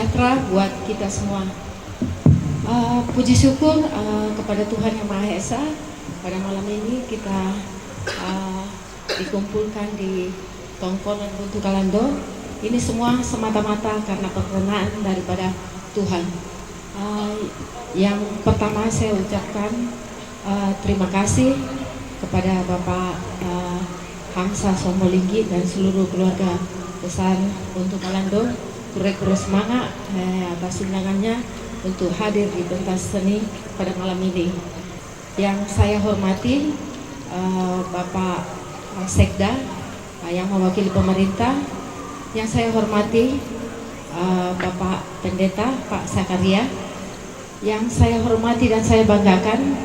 sejahtera buat kita semua. Puji syukur kepada Tuhan Yang Maha Esa, pada malam ini kita dikumpulkan di Tongkonan Buntu Kalando. Ini semua semata-mata karena perkenan daripada Tuhan. Yang pertama saya ucapkan terima kasih kepada Bapak Hamsa Sombolinggi dan seluruh keluarga besar Buntu Kalando. Kure-kure semangat atas undangannya untuk hadir di pentas seni pada malam ini. Yang saya hormati Bapak Sekda yang mewakili pemerintah. Yang saya hormati Bapak Pendeta Pak Sakaria. Yang saya hormati dan saya banggakan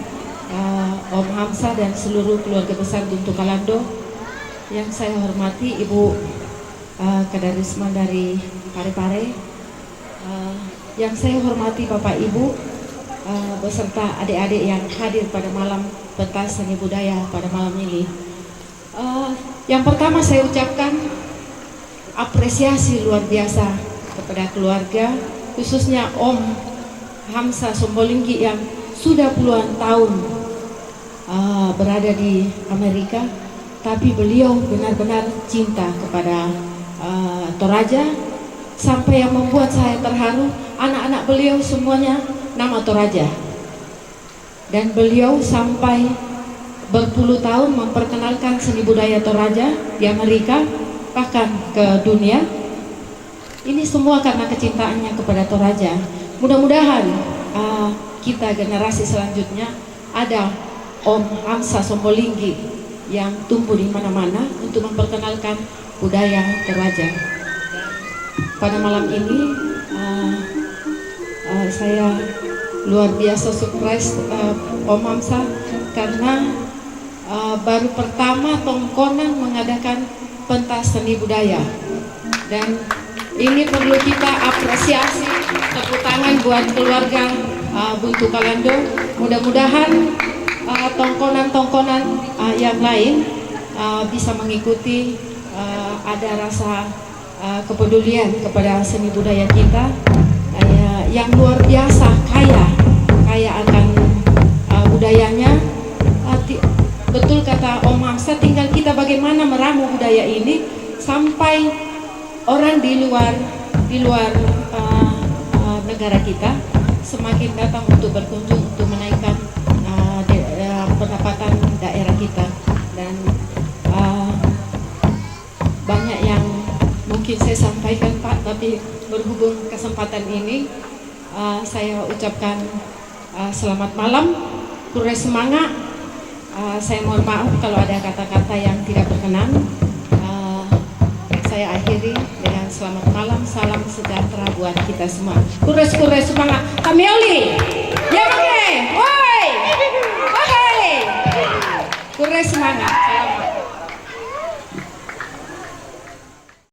Om Hamsa dan seluruh keluarga besar Buntu Kalando. Yang saya hormati Ibu Kadarisman dari Parepare. Yang saya hormati Bapak Ibu beserta adik-adik yang hadir pada malam pentas seni budaya pada malam ini. Yang pertama saya ucapkan apresiasi luar biasa kepada keluarga, khususnya Om Hamsa Sombolinggi yang sudah puluhan tahun berada di Amerika, tapi beliau benar-benar cinta kepada Toraja, sampai yang membuat saya terharu, anak-anak beliau semuanya nama Toraja. Dan beliau sampai berpuluh tahun memperkenalkan seni budaya Toraja di Amerika, bahkan ke dunia. Ini semua karena kecintaannya kepada Toraja. Mudah-mudahan kita generasi selanjutnya ada Om Hamsa Sombolinggi yang tumbuh di mana-mana untuk memperkenalkan budaya Toraja. Pada malam ini saya luar biasa surprise Om Hamsa karena baru pertama Tongkonan mengadakan pentas seni budaya, dan ini perlu kita apresiasi, tepuk tangan buat keluarga Buntu Kalando. Mudah-mudahan tongkonan-tongkonan yang lain bisa mengikuti, ada rasa kepedulian kepada seni budaya kita yang luar biasa kaya akan budayanya. Betul kata Om Hamsa, tinggal kita bagaimana meramu budaya ini sampai orang di luar negara kita semakin datang untuk berkunjung, untuk menaikkan pendapatan daerah kita. Dan banyak yang mungkin saya sampaikan Pak, tapi berhubung kesempatan ini saya ucapkan selamat malam, kure semangat. Saya mohon maaf kalau ada kata-kata yang tidak berkenan. Saya akhiri dengan selamat malam, salam sejahtera buat kita semua. Kure semangat, kami oli, ya oke, woi, oke, kure semangat. Salam.